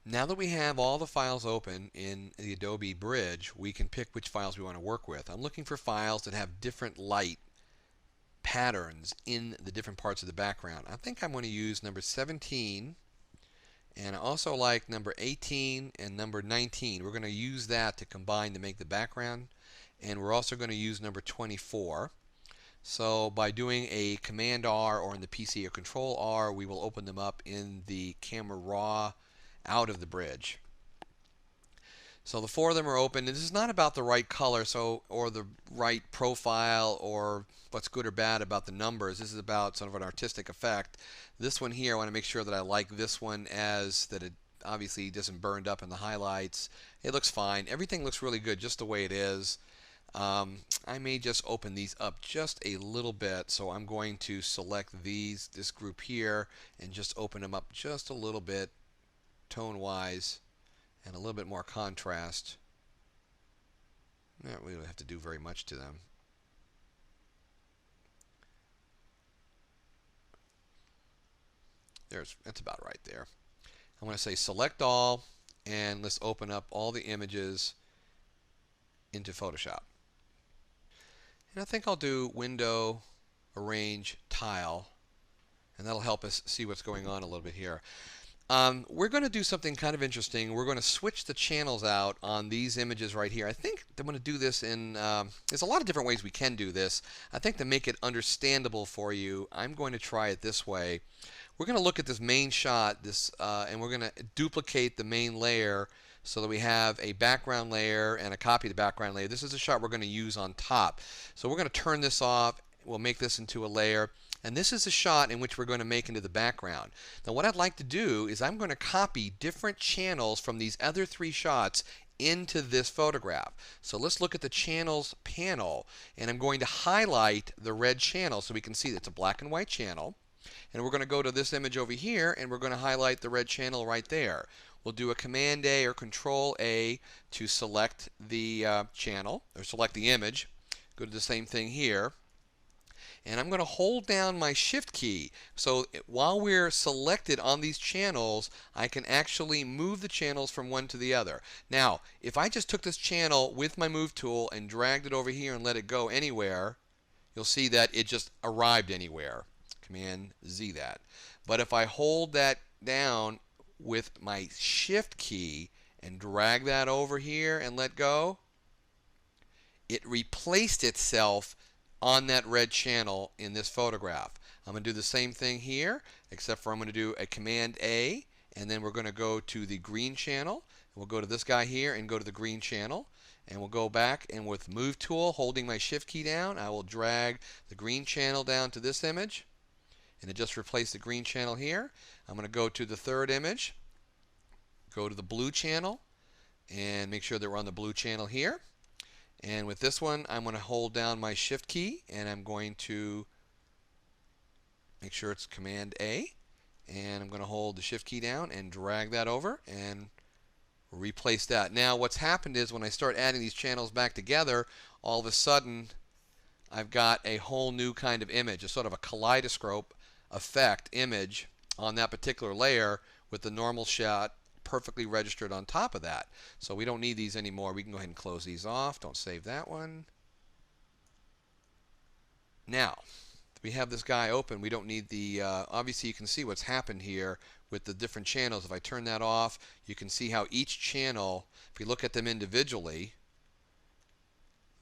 Now that we have all the files open in the Adobe Bridge, we can pick which files we want to work with. I'm looking for files that have different light patterns in the different parts of the background. I think I'm going to use number 17, and I also like number 18 and number 19. We're going to use that to combine to make the background, and we're also going to use number 24. So by doing a Command R, or in the PC a Control R, we will open them up in the Camera Raw out of the bridge. So the four of them are open. And this is not about the right color, or the right profile, or what's good or bad about the numbers. This is about sort of an artistic effect. This one here, I want to make sure that I like this one, as that it obviously doesn't burn up in the highlights. It looks fine. Everything looks really good just the way it is. I may just open these up just a little bit, so I'm going to select this group here, and just open them up just a little bit, tone-wise, and a little bit more contrast. We don't have to do very much to them. That's about right there. I'm going to say select all, and let's open up all the images into Photoshop. And I think I'll do Window, Arrange, Tile, and that'll help us see what's going on a little bit here. We're going to do something kind of interesting. We're going to switch the channels out on these images right here. I think I'm going to do this in, there's a lot of different ways we can do this. I think to make it understandable for you, I'm going to try it this way. We're going to look at this main shot, and we're going to duplicate the main layer so that we have a background layer and a copy of the background layer. This is a shot we're going to use on top. So we're going to turn this off. We'll make this into a layer. And this is a shot in which we're going to make into the background. Now what I'd like to do is I'm going to copy different channels from these other three shots into this photograph. So let's look at the channels panel, and I'm going to highlight the red channel so we can see that it's a black and white channel. And we're going to go to this image over here, and we're going to highlight the red channel right there. We'll do a Command A or Control A to select the channel, or select the image. Go to the same thing here. And I'm going to hold down my Shift key. So while we're selected on these channels, I can actually move the channels from one to the other. Now, if I just took this channel with my Move tool and dragged it over here and let it go anywhere, you'll see that it just arrived anywhere. Command Z that. But if I hold that down with my Shift key and drag that over here and let go, it replaced itself on that red channel in this photograph. I'm going to do the same thing here, except for I'm going to do a Command A, and then we're going to go to the green channel. We'll go to this guy here and go to the green channel, and we'll go back, and with Move tool, holding my Shift key down, I will drag the green channel down to this image, and it just replaced the green channel here. I'm going to go to the third image, go to the blue channel, and make sure that we're on the blue channel here. And with this one, I'm going to hold down my Shift key, and I'm going to make sure it's Command A, and I'm going to hold the Shift key down and drag that over and replace that. Now what's happened is when I start adding these channels back together, all of a sudden I've got a whole new kind of image, a sort of a kaleidoscope effect image on that particular layer, with the normal shot perfectly registered on top of that. So we don't need these anymore. We can go ahead and close these off. Don't save that one. Now we have this guy open. We don't need the obviously you can see what's happened here with the different channels. If I turn that off, you can see how each channel, if we look at them individually,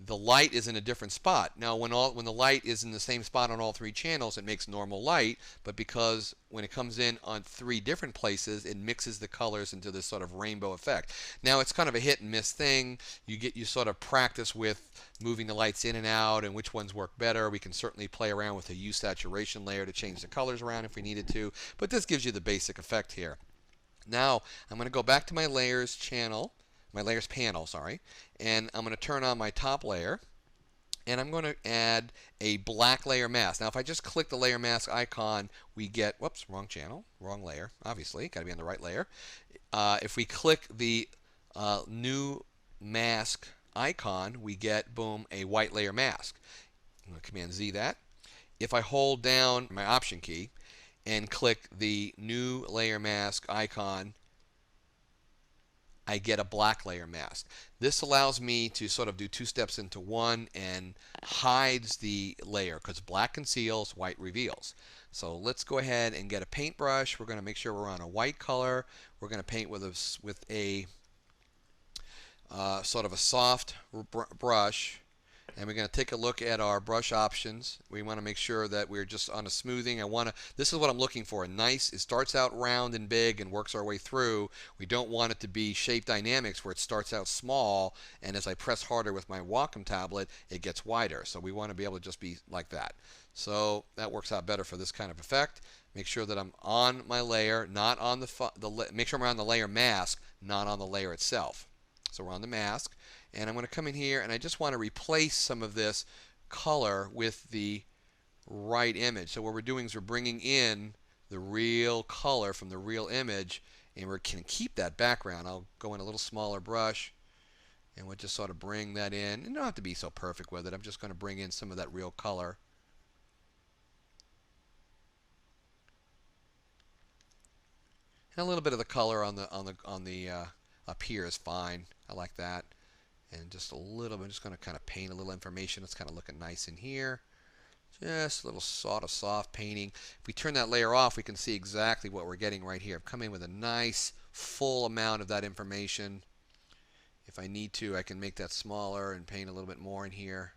the light is in a different spot. Now when the light is in the same spot on all three channels, it makes normal light, but because when it comes in on three different places, it mixes the colors into this sort of rainbow effect. Now it's kind of a hit and miss thing. You sort of practice with moving the lights in and out and which ones work better. We can certainly play around with a hue saturation layer to change the colors around if we needed to, but this gives you the basic effect here. Now I'm going to go back to my layers channel, my layers panel, sorry, and I'm going to turn on my top layer, and I'm going to add a black layer mask. Now if I just click the layer mask icon, we get, whoops, wrong channel, wrong layer, obviously, got to be on the right layer. If we click the new mask icon, we get, boom, a white layer mask. I'm going to Command Z that. If I hold down my Option key and click the new layer mask icon, I get a black layer mask. This allows me to sort of do two steps into one and hides the layer because black conceals, white reveals. So let's go ahead and get a paintbrush. We're going to make sure we're on a white color. We're going to paint with a sort of a soft brush. And we're going to take a look at our brush options. We want to make sure that we're just on a smoothing. This is what I'm looking for. It starts out round and big and works our way through. We don't want it to be shape dynamics where it starts out small and as I press harder with my Wacom tablet, it gets wider. So we want to be able to just be like that. So that works out better for this kind of effect. Make sure that I'm on my layer, not on make sure I'm on the layer mask, not on the layer itself. So we're on the mask. And I'm going to come in here and I just want to replace some of this color with the right image. So what we're doing is we're bringing in the real color from the real image, and we can keep that background. I'll go in a little smaller brush and we'll just sort of bring that in. You don't have to be so perfect with it. I'm just going to bring in some of that real color. And a little bit of the color on the up here is fine. I like that. And just a little bit, I'm just going to kind of paint a little information. It's kind of looking nice in here. Just a little sort of soft painting. If we turn that layer off, we can see exactly what we're getting right here. I've come in with a nice full amount of that information. If I need to, I can make that smaller and paint a little bit more in here.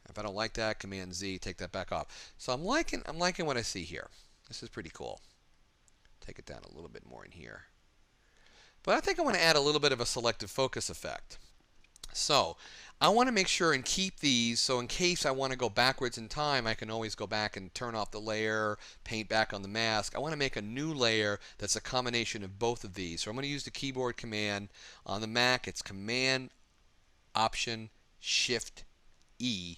If I don't like that, Command Z, take that back off. So I'm liking what I see here. This is pretty cool. Take it down a little bit more in here. But I think I want to add a little bit of a selective focus effect. So I want to make sure and keep these, so in case I want to go backwards in time, I can always go back and turn off the layer, paint back on the mask. I want to make a new layer that's a combination of both of these. So I'm going to use the keyboard command. On the Mac, it's Command Option Shift E.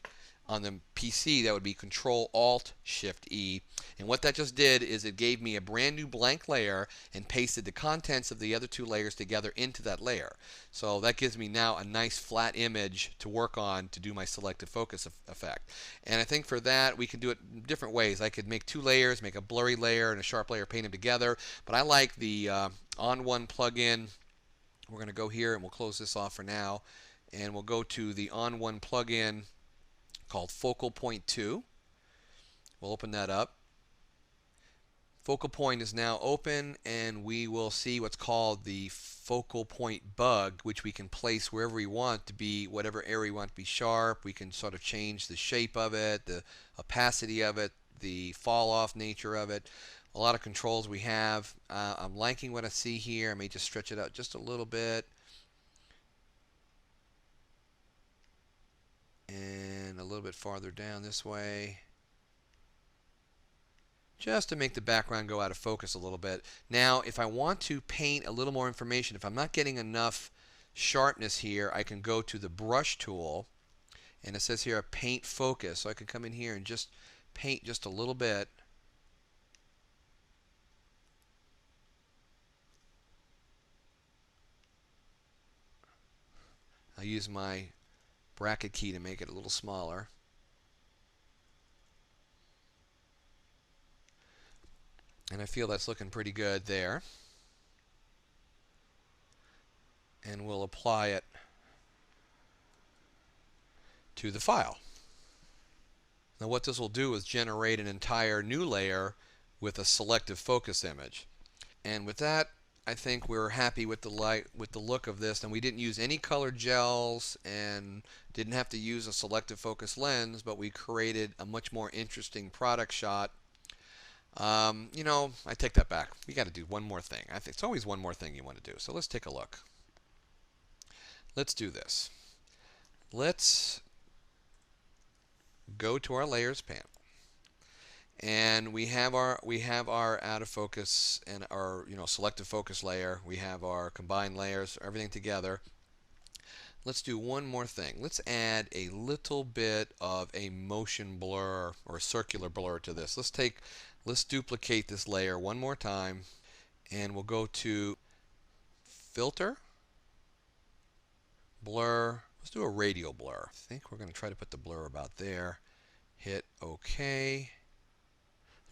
On the PC, that would be Control Alt Shift E. And what that just did is it gave me a brand new blank layer and pasted the contents of the other two layers together into that layer. So that gives me now a nice flat image to work on to do my selective focus effect. And I think for that we can do it different ways. I could make two layers, make a blurry layer and a sharp layer, paint them together. But I like the On1 plugin. We're going to go here and we'll close this off for now. And we'll go to the On1 plugin called Focal Point 2. We'll open that up. Focal point is now open, and we will see what's called the focal point bug, which we can place wherever we want to be, whatever area we want to be sharp. We can sort of change the shape of it, the opacity of it, the fall off nature of it. A lot of controls we have. I'm liking what I see here. I may just stretch it out just a little bit. And a little bit farther down this way, just to make the background go out of focus a little bit. Now, if I want to paint a little more information, if I'm not getting enough sharpness here, I can go to the brush tool, and it says here paint focus. So I can come in here and just paint just a little bit. I'll use my bracket key to make it a little smaller. And I feel that's looking pretty good there. And we'll apply it to the file. Now what this will do is generate an entire new layer with a selective focus image. And with that, I think we're happy with the look of this, and we didn't use any colored gels and didn't have to use a selective focus lens, but we created a much more interesting product shot. You know, I take that back. We got to do one more thing. I think it's always one more thing you want to do. So let's take a look. Let's do this. Let's go to our layers panel. And we have our out of focus and our selective focus layer. We have our combined layers, everything together. Let's do one more thing. Let's add a little bit of a motion blur or a circular blur to this. Let's duplicate this layer one more time, and we'll go to Filter, Blur. Let's do a radial blur. I think we're going to try to put the blur about there. Hit OK.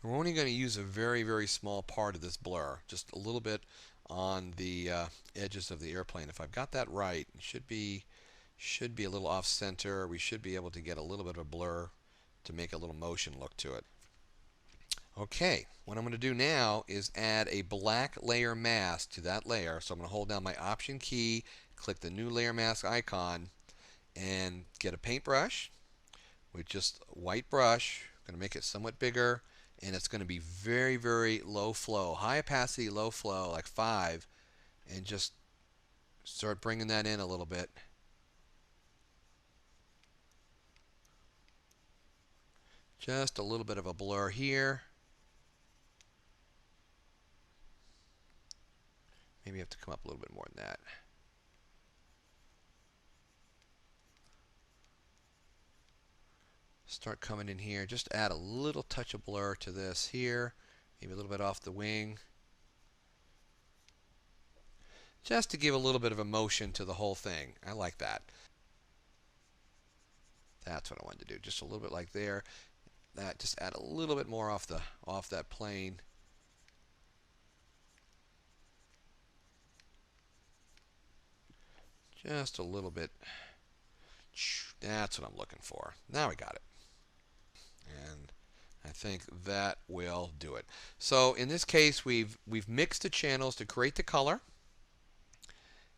We're only going to use a very, very small part of this blur, just a little bit on the edges of the airplane. If I've got that right, it should be a little off center. We should be able to get a little bit of a blur to make a little motion look to it. Okay, what I'm going to do now is add a black layer mask to that layer. So I'm going to hold down my Option key, click the new layer mask icon, and get a paintbrush with just a white brush. I'm going to make it somewhat bigger, and it's going to be very, very low flow, high opacity, low flow, like 5, and just start bringing that in a little bit. Just a little bit of a blur here. Maybe you have to come up a little bit more than that. Start coming in here. Just add a little touch of blur to this here. Maybe a little bit off the wing. Just to give a little bit of emotion to the whole thing. I like that. That's what I wanted to do. Just a little bit like there. That just add a little bit more off that plane. Just a little bit. That's what I'm looking for. Now we got it. And I think that will do it. So in this case, we've mixed the channels to create the color,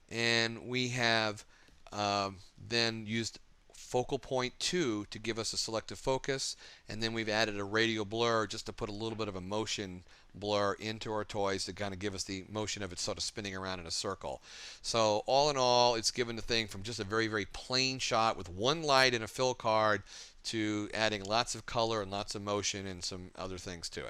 and we have then used focal point 2 to give us a selective focus, and then we've added a radial blur just to put a little bit of a motion blur into our toys to kind of give us the motion of it sort of spinning around in a circle. So all in all, it's given the thing from just a very, very plain shot with one light and a fill card to adding lots of color and lots of motion and some other things to it.